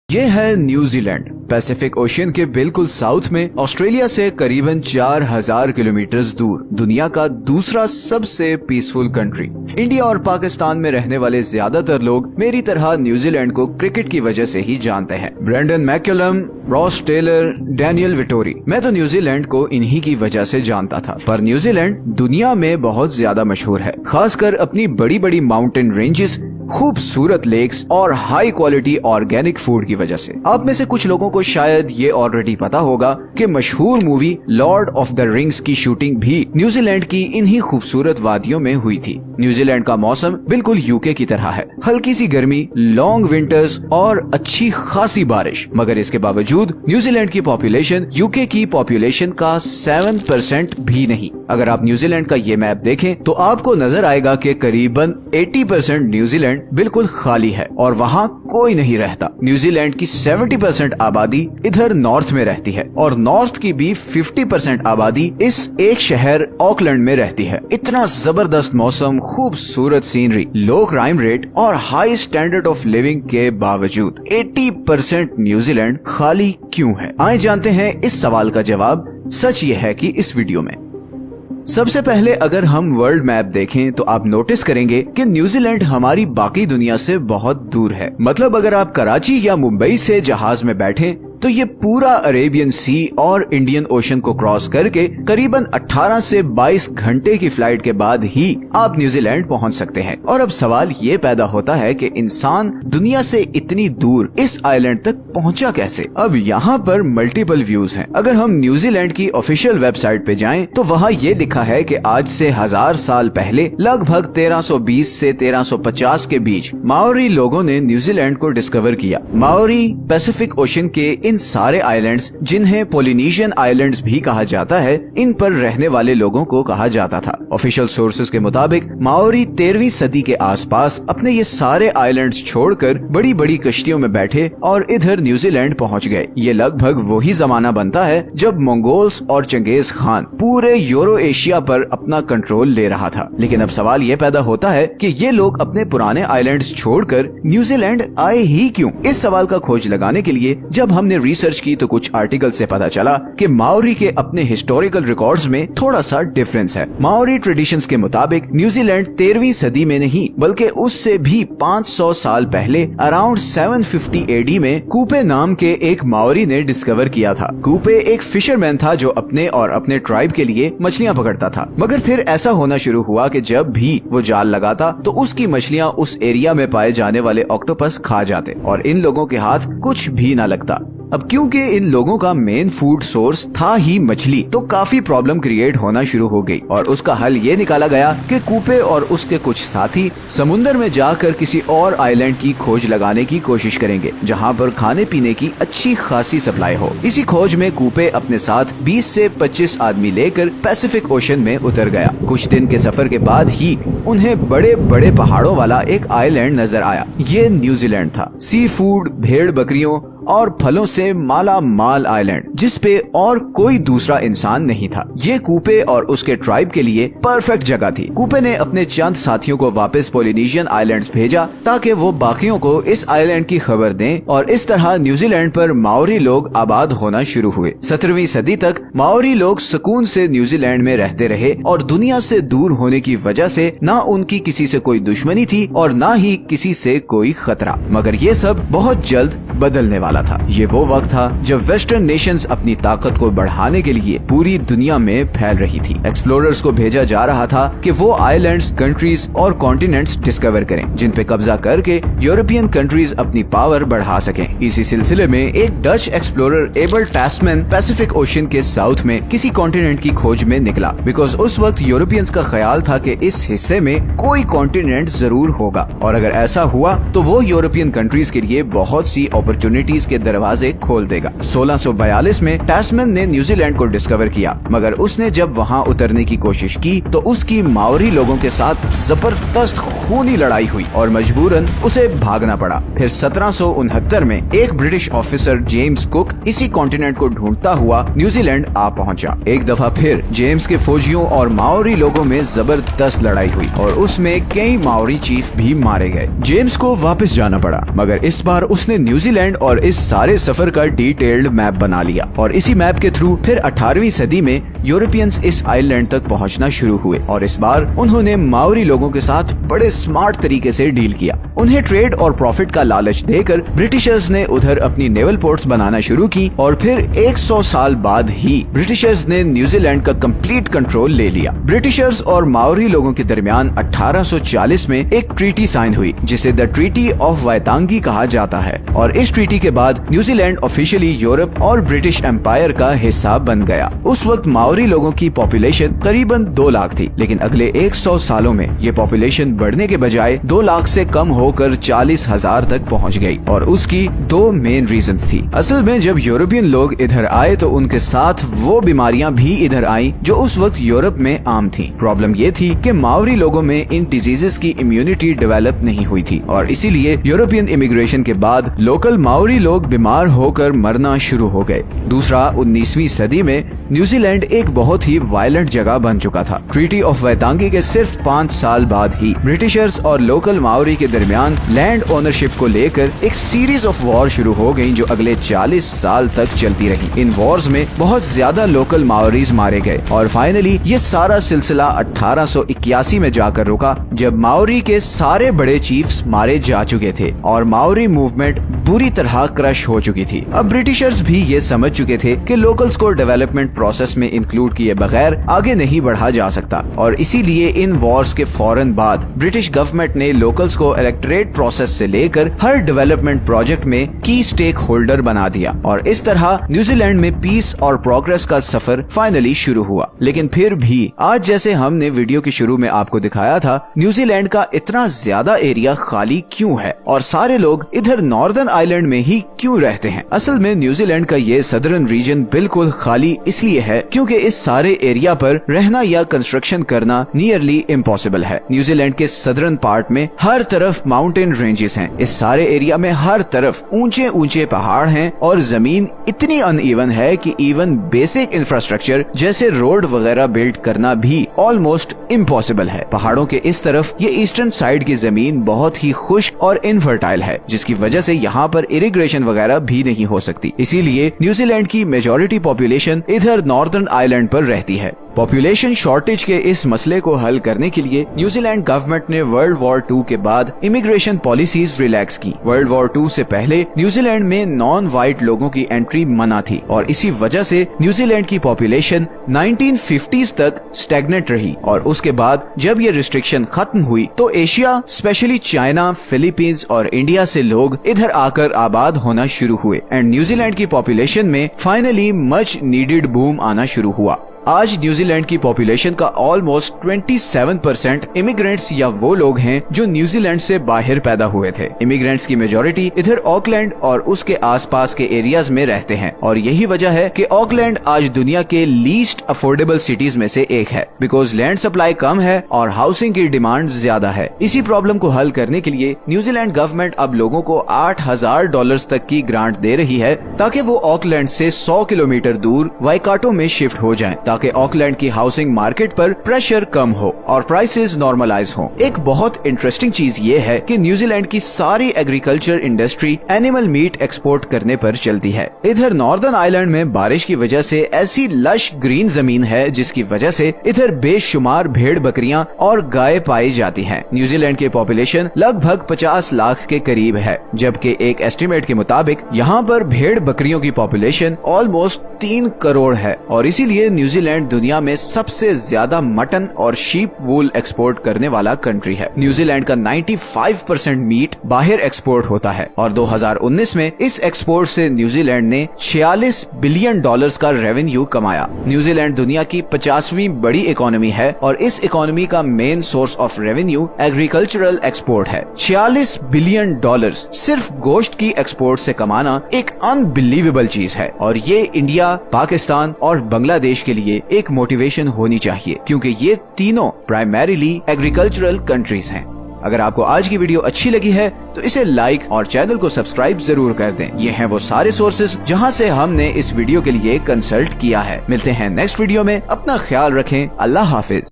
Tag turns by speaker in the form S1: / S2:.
S1: ये है न्यूजी land, Pacific ocean के बिल्कुल साउथ में, ऑस्ट्रेलिया से करीबन 4000 किलोमीटर दूर, दुनिया का दूसरा सबसे पीसफुल कंट्री। इंडिया और पाकिस्तान में रहने वाले ज्यादातर लोग मेरी तरह न्यूजीलैंड को क्रिकेट की वजह से ही जानते हैं। Brendon McCullum, Ross Taylor, Daniel Vettori. मैं तो न्यूजीलैंड को इन्हीं की वजह से जानता था, पर न्यूजीलैंड दुनिया में बहुत ज्यादा मशहूर है, खासकर अपनी बड़ी बड़ी माउंटेन रेंजेस, खूबसूरत लेक्स और हाई क्वालिटी ऑर्गेनिक फूड की वजह से। आप में से कुछ लोगों को शायद ये ऑलरेडी पता होगा कि मशहूर movie Lord of the rings की शूटिंग भी न्यूजीलैंड की इन्हीं खूबसूरत वादियों में हुई थी। न्यूजीलैंड का मौसम बिल्कुल यूके की तरह है, हल्की सी गर्मी, लॉन्ग विंटर्स और अच्छी खासी बारिश। मगर इसके बावजूद न्यूजीलैंड की पॉपुलेशन यूके की पॉपुलेशन का 7% भी नहीं। अगर आप न्यूजीलैंड का ये मैप देखें तो आपको नजर आएगा कि करीबन 80% न्यूजीलैंड बिल्कुल खाली है और वहाँ कोई नहीं रहता। न्यूजीलैंड की 70% आबादी इधर नॉर्थ में रहती है और नॉर्थ की भी 50% आबादी इस एक शहर ऑकलैंड में रहती है। इतना जबरदस्त मौसम, खूबसूरत सीनरी, लो क्राइम रेट और हाई स्टैंडर्ड ऑफ लिविंग के बावजूद 80% न्यूजीलैंड खाली क्यों है? आइए जानते हैं इस सवाल का जवाब। सच ये है कि इस वीडियो में सबसे पहले अगर हम वर्ल्ड मैप देखें तो आप नोटिस करेंगे कि न्यूजीलैंड हमारी बाकी दुनिया से बहुत दूर है। मतलब अगर आप कराची या मुंबई से जहाज में बैठें तो ये पूरा अरेबियन सी और इंडियन ओशन को क्रॉस करके करीबन 18 से 22 घंटे की फ्लाइट के बाद ही आप न्यूजीलैंड पहुंच सकते हैं। और अब सवाल ये पैदा होता है कि इंसान दुनिया से इतनी दूर इस आइलैंड तक पहुंचा कैसे? अब यहाँ पर मल्टीपल व्यूज हैं। अगर हम न्यूजीलैंड की ऑफिशियल वेबसाइट पे जाएं तो वहाँ ये लिखा है कि आज से 1000 साल पहले लगभग 1320 से 1350 के बीच माओरी लोगों ने न्यूजीलैंड को डिस्कवर किया। माओरी पैसिफिक ओशन के इन सारे आइलैंड्स, जिन्हें पोलिनेशियन आइलैंड्स भी कहा जाता है, इन पर रहने वाले लोगों को कहा जाता था। ऑफिशियल सोर्सेज के मुताबिक माओरी 13वीं सदी के आसपास अपने ये सारे आइलैंड्स छोड़कर बड़ी बड़ी कश्तियों में बैठे और इधर न्यूजीलैंड पहुंच गए। ये लगभग वही जमाना बनता है जब मंगोल्स और चंगेज खान पूरे यूरो एशिया पर अपना कंट्रोल ले रहा था। लेकिन अब सवाल ये पैदा होता है कि ये लोग अपने पुराने आइलैंड्स छोड़कर न्यूजीलैंड आए ही क्यों? इस सवाल का खोज लगाने के लिए जब हमने रिसर्च की तो कुछ आर्टिकल से पता चला कि माओरी के अपने हिस्टोरिकल रिकॉर्ड्स में थोड़ा सा डिफरेंस है। माओरी ट्रेडिशंस के मुताबिक न्यूजीलैंड 13वीं सदी में नहीं बल्कि उससे भी 500 साल पहले अराउंड 750 एडी में कूपे नाम के एक माओरी ने डिस्कवर किया था। कूपे एक फिशरमैन था जो अपने और अपने ट्राइब के लिए मछलियां पकड़ता था। मगर फिर ऐसा होना शुरू हुआ कि जब भी वो जाल लगाता तो उसकी मछलियां उस एरिया में पाए जाने वाले ऑक्टोपस खा जाते और इन लोगों के हाथ कुछ भी न लगता। अब क्योंकि इन लोगों का मेन फूड सोर्स था ही मछली, तो काफी प्रॉब्लम क्रिएट होना शुरू हो गई और उसका हल ये निकाला गया कि कूपे और उसके कुछ साथी समुंदर में जाकर किसी और आइलैंड की खोज लगाने की कोशिश करेंगे जहां पर खाने पीने की अच्छी खासी सप्लाई हो। इसी खोज में कूपे अपने साथ 20 से 25 आदमी लेकर पैसिफिक ओशन में उतर गया। कुछ दिन के सफर के बाद ही उन्हें बड़े बड़े पहाड़ों वाला एक आइलैंड नजर आया। ये न्यूजीलैंड था। सी फूड, भेड़ बकरियों और फलों से माला माल आइलैंड, जिसपे और कोई दूसरा इंसान नहीं था। ये कूपे और उसके ट्राइब के लिए परफेक्ट जगह थी। कूपे ने अपने चंद साथियों को वापस पोलिनेशियन आइलैंड्स भेजा ताकि वो बाकियों को इस आइलैंड की खबर दें और इस तरह न्यूजीलैंड पर माओरी लोग आबाद होना शुरू हुए। 17वीं सदी तक माओरी लोग सुकून से न्यूजीलैंड में रहते रहे और दुनिया से दूर होने की वजह से ना उनकी किसी से कोई दुश्मनी थी और ना ही किसी से कोई खतरा। मगर ये सब बहुत जल्द बदलने वाला था। ये वो वक्त था जब वेस्टर्न नेशंस अपनी ताकत को बढ़ाने के लिए पूरी दुनिया में फैल रही थी। एक्सप्लोरर्स को भेजा जा रहा था कि वो आइलैंड्स, कंट्रीज और कॉन्टिनेंट्स डिस्कवर करें जिन पे कब्जा करके यूरोपियन कंट्रीज अपनी पावर बढ़ा सकें। इसी सिलसिले में एक Dutch explorer Abel Tasman Pacific Ocean के साउथ में किसी कॉन्टिनेंट की खोज में निकला, बिकॉज उस वक्त यूरोपियंस का ख्याल था कि इस हिस्से में कोई कॉन्टिनेंट जरूर होगा और अगर ऐसा हुआ तो वो यूरोपियन कंट्रीज के लिए बहुत सी अपॉर्चुनिटीज के दरवाजे खोल देगा। 1642 में टैस्मैन ने न्यूजीलैंड को डिस्कवर किया, मगर उसने जब वहाँ उतरने की कोशिश की तो उसकी माओरी लोगों के साथ जबरदस्त खूनी लड़ाई हुई और मजबूरन उसे भागना पड़ा। फिर 1769 में एक ब्रिटिश ऑफिसर जेम्स कुक इसी कॉन्टिनेंट को ढूंढता हुआ न्यूजीलैंड आ पहुंचा। एक दफा फिर जेम्स के फौजियों और माओरी लोगों में जबरदस्त लड़ाई हुई और उसमें कई माओरी चीफ भी मारे गए। जेम्स को वापस जाना पड़ा, मगर इस बार उसने न्यूजीलैंड और इस सारे सफर का डिटेल्ड मैप बना लिया और इसी मैप के थ्रू फिर 18वीं सदी में यूरोपियंस इस आइलैंड तक पहुंचना शुरू हुए और इस बार उन्होंने माओरी लोगों के साथ बड़े स्मार्ट तरीके से डील किया। उन्हें ट्रेड और प्रॉफिट का लालच देकर ब्रिटिशर्स ने उधर अपनी नेवल पोर्ट्स बनाना शुरू की और फिर 100 साल बाद ही ब्रिटिशर्स ने न्यूजीलैंड का कंप्लीट कंट्रोल ले लिया। ब्रिटिशर्स और माओरी लोगों के दरमियान 1840 में एक ट्रीटी साइन हुई जिसे द ट्रीटी ऑफ वायतांगी कहा जाता है और इस ट्रीटी के बाद न्यूजीलैंड ऑफिशियली यूरोप और ब्रिटिश एम्पायर का हिस्सा बन गया। उस वक्त माओरी लोगों की पॉपुलेशन करीबन 2 लाख थी, लेकिन अगले 100 सालों में ये पॉपुलेशन बढ़ने के बजाय 2 लाख से कम होकर 40,000 तक पहुंच गई और उसकी 2 मेन रीजंस थी। असल में जब यूरोपियन लोग इधर आए तो उनके साथ वो बीमारियां भी इधर आई जो उस वक्त यूरोप में आम थी। प्रॉब्लम ये थी कि माओरी लोगों में इन डिजीजेस की इम्यूनिटी डेवलप नहीं हुई थी और इसीलिए यूरोपियन इमिग्रेशन के बाद लोकल माओरी लोग बीमार होकर मरना शुरू हो गए। दूसरा, 19वीं सदी में न्यूजीलैंड एक बहुत ही वायलेंट जगह बन चुका था। ट्रीटी ऑफ वायतांगी के सिर्फ 5 साल बाद ही ब्रिटिशर्स और लोकल माओरी के दरमियान लैंड ओनरशिप को लेकर एक सीरीज ऑफ वॉर शुरू हो गई जो अगले 40 साल तक चलती रही। इन वॉर्स में बहुत ज्यादा लोकल माओरीज मारे गए और फाइनली ये सारा सिलसिला 1881 में जाकर रुका जब माओरी के सारे बड़े चीफ्स मारे जा चुके थे और माओरी मूवमेंट बुरी तरह क्रश हो चुकी थी। अब ब्रिटिशर्स भी ये समझ चुके थे कि लोकल्स को डेवलपमेंट प्रोसेस में इंक्लूड किए बगैर आगे नहीं बढ़ा जा सकता और इसीलिए इन वॉर्स के फौरन बाद ब्रिटिश गवर्नमेंट ने लोकल्स को इलेक्टोरेट प्रोसेस से लेकर हर डेवलपमेंट प्रोजेक्ट में की स्टेक होल्डर बना दिया और इस तरह न्यूजीलैंड में पीस और प्रोग्रेस का सफर फाइनली शुरू हुआ। लेकिन फिर भी आज जैसे हमने वीडियो के शुरू में आपको दिखाया था, न्यूजीलैंड का इतना ज्यादा एरिया खाली क्यों है और सारे लोग इधर नॉर्दर्न आइलैंड में ही क्यों रहते हैं? असल में न्यूजीलैंड का ये सदर्न रीजन बिल्कुल खाली इसलिए है क्योंकि इस सारे एरिया पर रहना या कंस्ट्रक्शन करना नियरली इम्पॉसिबल है। न्यूजीलैंड के सदर्न पार्ट में हर तरफ माउंटेन रेंजेस हैं। इस सारे एरिया में हर तरफ ऊंचे ऊंचे पहाड़ हैं और जमीन इतनी अनइवन है कि इवन बेसिक इंफ्रास्ट्रक्चर जैसे रोड वगैरह बिल्ड करना भी ऑलमोस्ट इम्पॉसिबल है। पहाड़ों के इस तरफ ये ईस्टर्न साइड की जमीन बहुत ही खुश्क और इनफर्टाइल है जिसकी वजह से यहाँ पर इरिगेशन वगैरह भी नहीं हो सकती। इसीलिए न्यूजीलैंड की मेजॉरिटी पॉपुलेशन इधर नॉर्दर्न आइलैंड पर रहती है। पॉपुलेशन शॉर्टेज के इस मसले को हल करने के लिए न्यूजीलैंड गवर्नमेंट ने वर्ल्ड वॉर 2 के बाद इमिग्रेशन पॉलिसीज रिलैक्स की। वर्ल्ड वॉर 2 से पहले न्यूजीलैंड में नॉन वाइट लोगों की एंट्री मना थी और इसी वजह से न्यूजीलैंड की पॉपुलेशन 1950s तक स्टैग्नेंट रही और उसके बाद जब ये रिस्ट्रिक्शन खत्म हुई तो एशिया स्पेशली चाइना, फिलीपींस और इंडिया से लोग इधर आकर आबाद होना शुरू हुए एंड न्यूजीलैंड की पॉपुलेशन में फाइनली मच नीडेड बूम आना शुरू हुआ। आज न्यूजीलैंड की पॉपुलेशन का ऑलमोस्ट 27% इमिग्रेंट्स या वो लोग हैं जो न्यूजीलैंड से बाहर पैदा हुए थे। इमिग्रेंट्स की मेजॉरिटी इधर ऑकलैंड और उसके आसपास के एरियाज में रहते हैं और यही वजह है कि ऑकलैंड आज दुनिया के लीस्ट अफोर्डेबल सिटीज में से एक है बिकॉज लैंड सप्लाई कम है और हाउसिंग की डिमांड ज्यादा है। इसी प्रॉब्लम को हल करने के लिए न्यूजीलैंड गवर्नमेंट अब लोगों को $8,000 तक की ग्रांट दे रही है ताकि वो ऑकलैंड से 100 किलोमीटर दूर वाइकाटो में शिफ्ट हो जाएं ताकि ऑकलैंड की हाउसिंग मार्केट पर प्रेशर कम हो और प्राइसेस नॉर्मलाइज हो। एक बहुत इंटरेस्टिंग चीज ये है कि न्यूजीलैंड की सारी agriculture industry animal meet export करने पर चलती है। इधर नॉर्दर्न आइलैंड में बारिश की वजह से ऐसी लश ग्रीन जमीन है जिसकी वजह से इधर बेशुमार भेड़ बकरियां और गाय पाई जाती हैं। न्यूजीलैंड की पॉपुलेशन लगभग 50 लाख के करीब है जबकि एक एस्टिमेट के मुताबिक यहाँ पर भेड़ बकरियों की पॉपुलेशन ऑलमोस्ट 3 करोड़ है और इसीलिए न्यूजीलैंड दुनिया में सबसे ज्यादा मटन और शीप वूल एक्सपोर्ट करने वाला कंट्री है। न्यूजीलैंड का 95% मीट बाहर एक्सपोर्ट होता है और 2019 में इस एक्सपोर्ट से न्यूजीलैंड ने $46 बिलियन का रेवेन्यू कमाया। न्यूजीलैंड दुनिया की 50वीं बड़ी इकोनॉमी है और इस इकोनॉमी का main source of revenue agricultural export है। $46 बिलियन सिर्फ गोश्त की एक्सपोर्ट से कमाना एक अनबिलीवेबल चीज है और ये इंडिया, पाकिस्तान और बांग्लादेश के लिए एक मोटिवेशन होनी चाहिए क्योंकि ये तीनों प्राइमरीली एग्रीकल्चरल कंट्रीज हैं। अगर आपको आज की वीडियो अच्छी लगी है तो इसे लाइक और चैनल को सब्सक्राइब जरूर कर दें। ये हैं वो सारे सोर्सेज जहां से हमने इस वीडियो के लिए कंसल्ट किया है। मिलते हैं नेक्स्ट वीडियो में, अपना ख्याल रखें। अल्लाह हाफिज।